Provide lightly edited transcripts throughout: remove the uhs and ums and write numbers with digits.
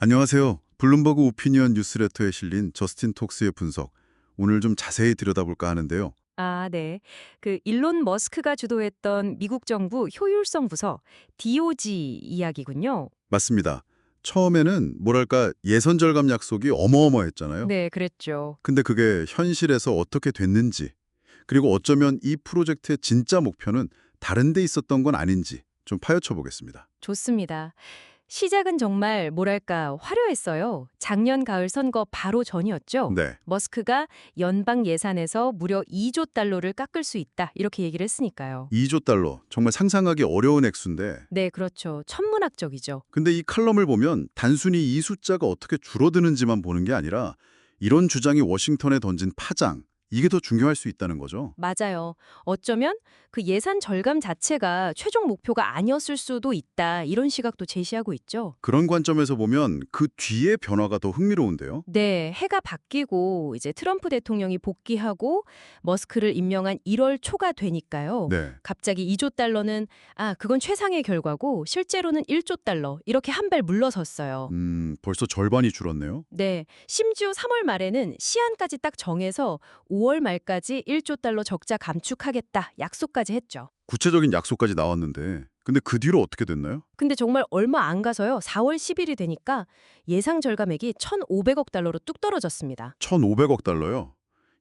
안녕하세요. 블룸버그 오피니언 뉴스레터에 실린 저스틴 톡스의 분석. 오늘 좀 자세히 들여다볼까 하는데요. 아, 네. 일론 머스크가 주도했던 미국 정부 효율성 부서 DOG 이야기군요. 맞습니다. 처음에는 뭐랄까 예선 절감 약속이 어마어마했잖아요. 네, 그랬죠. 근데 그게 현실에서 어떻게 됐는지, 그리고 어쩌면 이 프로젝트의 진짜 목표는 다른 데 있었던 건 아닌지 좀 파헤쳐 보겠습니다. 좋습니다. 시작은 정말 뭐랄까 화려했어요. 작년 가을 선거 바로 전이었죠. 네. 머스크가 연방 예산에서 무려 2조 달러를 깎을 수 있다. 이렇게 얘기를 했으니까요. 2조 달러, 정말 상상하기 어려운 액수인데, 네, 그렇죠. 천문학적이죠. 근데 이 칼럼을 보면 단순히 이 숫자가 어떻게 줄어드는지만 보는 게 아니라 이런 주장이 워싱턴에 던진 파장, 이게 더 중요할 수 있다는 거죠. 맞아요. 어쩌면 그 예산 절감 자체가 최종 목표가 아니었을 수도 있다. 이런 시각도 제시하고 있죠. 그런 관점에서 보면 그 뒤의 변화가 더 흥미로운데요. 네, 해가 바뀌고 이제 트럼프 대통령이 복귀하고 머스크를 임명한 1월 초가 되니까요. 네. 갑자기 2조 달러는 그건 최상의 결과고 실제로는 1조 달러 이렇게 한 발 물러섰어요. 벌써 절반이 줄었네요. 네, 심지어 3월 말에는 시한까지 딱 정해서 5월 말까지 1조 달러 적자 감축하겠다 약속까지 했죠. 구체적인 약속까지 나왔는데, 근데 그 뒤로 어떻게 됐나요? 근데 정말 얼마 안 가서요. 4월 10일이 되니까 예상 절감액이 1,500억 달러로 뚝 떨어졌습니다. 1,500억 달러요.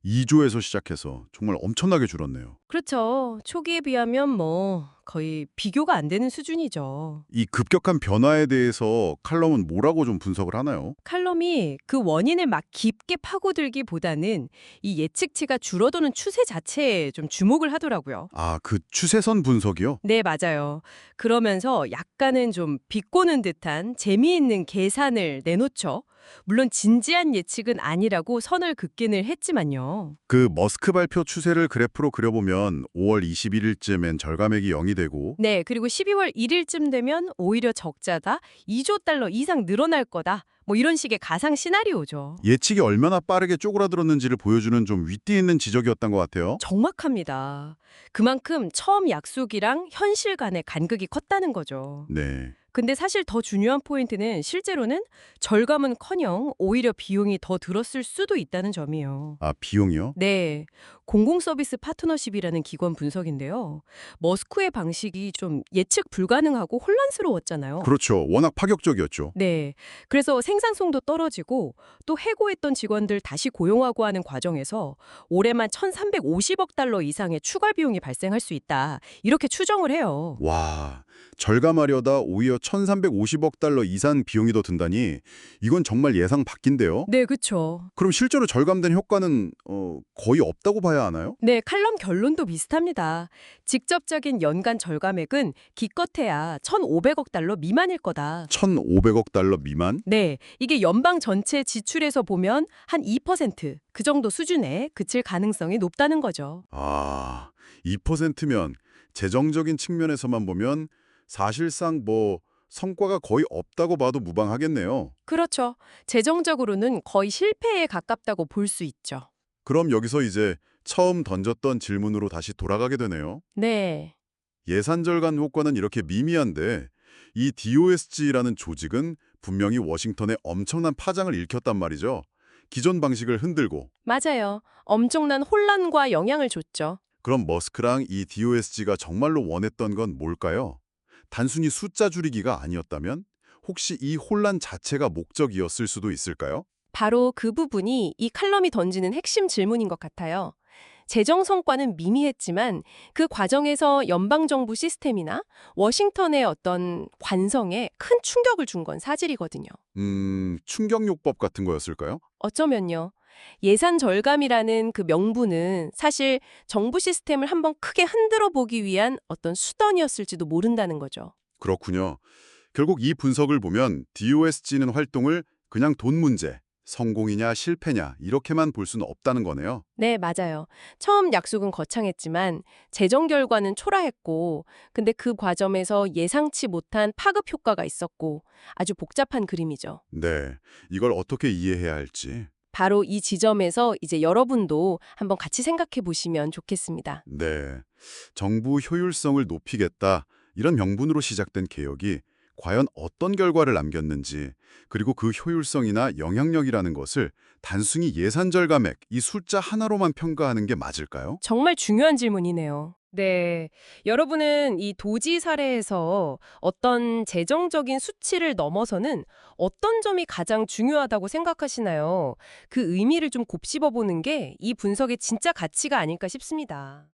2조에서 시작해서 정말 엄청나게 줄었네요. 그렇죠. 초기에 비하면 뭐 거의 비교가 안 되는 수준이죠. 이 급격한 변화에 대해서 칼럼은 뭐라고 좀 분석을 하나요? 칼럼이 그 원인을 막 깊게 파고들기보다는 이 예측치가 줄어드는 추세 자체에 좀 주목을 하더라고요. 아, 그 추세선 분석이요? 네, 맞아요. 그러면서 약간은 좀 비꼬는 듯한 재미있는 계산을 내놓죠. 물론 진지한 예측은 아니라고 선을 긋기는 했지만요. 그 머스크 발표 추세를 그래프로 그려보면 5월 21일쯤엔 절감액이 0이 되고 네, 그리고 12월 1일쯤 되면 오히려 적자다, 2조 달러 이상 늘어날 거다, 뭐 이런 식의 가상 시나리오죠. 예측이 얼마나 빠르게 쪼그라들었는지를 보여주는 좀 위트 있는 지적이었던 것 같아요. 정확합니다. 그만큼 처음 약속이랑 현실 간의 간극이 컸다는 거죠. 네. 근데 사실 더 중요한 포인트는 실제로는 절감은커녕 오히려 비용이 더 들었을 수도 있다는 점이에요. 아, 비용이요? 네, 공공서비스 파트너십이라는 기관 분석인데요. 머스크의 방식이 좀 예측 불가능하고 혼란스러웠잖아요. 그렇죠. 워낙 파격적이었죠. 네, 그래서 생산성도 떨어지고 또 해고했던 직원들 다시 고용하고 하는 과정에서 올해만 1,350억 달러 이상의 추가 비용이 발생할 수 있다. 이렇게 추정을 해요. 와, 절감하려다 오히려 1,350억 달러 이상 비용이 더 든다니 이건 정말 예상 밖인데요. 네, 그렇죠. 그럼 실제로 절감된 효과는 거의 없다고 봐야 하나요? 네, 칼럼 결론도 비슷합니다. 직접적인 연간 절감액은 기껏해야 1,500억 달러 미만일 거다. 1,500억 달러 미만? 네, 이게 연방 전체 지출에서 보면 한 2%그 정도 수준에 그칠 가능성이 높다는 거죠. 아, 2%면 재정적인 측면에서만 보면 사실상 뭐 성과가 거의 없다고 봐도 무방하겠네요. 그렇죠. 재정적으로는 거의 실패에 가깝다고 볼 수 있죠. 그럼 여기서 이제 처음 던졌던 질문으로 다시 돌아가게 되네요. 네. 예산 절감 효과는 이렇게 미미한데 이 DOSG라는 조직은 분명히 워싱턴에 엄청난 파장을 일으켰단 말이죠. 기존 방식을 흔들고. 맞아요. 엄청난 혼란과 영향을 줬죠. 그럼 머스크랑 이 DOSG가 정말로 원했던 건 뭘까요? 단순히 숫자 줄이기가 아니었다면 혹시 이 혼란 자체가 목적이었을 수도 있을까요? 바로 그 부분이 이 칼럼이 던지는 핵심 질문인 것 같아요. 재정 성과는 미미했지만 그 과정에서 연방정부 시스템이나 워싱턴의 어떤 관성에 큰 충격을 준 건 사실이거든요. 충격요법 같은 거였을까요? 어쩌면요. 예산 절감이라는 그 명분은 사실 정부 시스템을 한번 크게 흔들어 보기 위한 어떤 수단이었을지도 모른다는 거죠. 그렇군요. 결국 이 분석을 보면 DOSG는 활동을 그냥 돈 문제, 성공이냐 실패냐 이렇게만 볼 수는 없다는 거네요. 네, 맞아요. 처음 약속은 거창했지만 재정 결과는 초라했고, 근데 그 과정에서 예상치 못한 파급 효과가 있었고 아주 복잡한 그림이죠. 네, 이걸 어떻게 이해해야 할지. 바로 이 지점에서 이제 여러분도 한번 같이 생각해 보시면 좋겠습니다. 네, 정부 효율성을 높이겠다 이런 명분으로 시작된 개혁이 과연 어떤 결과를 남겼는지, 그리고 그 효율성이나 영향력이라는 것을 단순히 예산 절감액, 이 숫자 하나로만 평가하는 게 맞을까요? 정말 중요한 질문이네요. 네. 여러분은 이 도지 사례에서 어떤 재정적인 수치를 넘어서는 어떤 점이 가장 중요하다고 생각하시나요? 그 의미를 좀 곱씹어 보는 게 이 분석의 진짜 가치가 아닐까 싶습니다.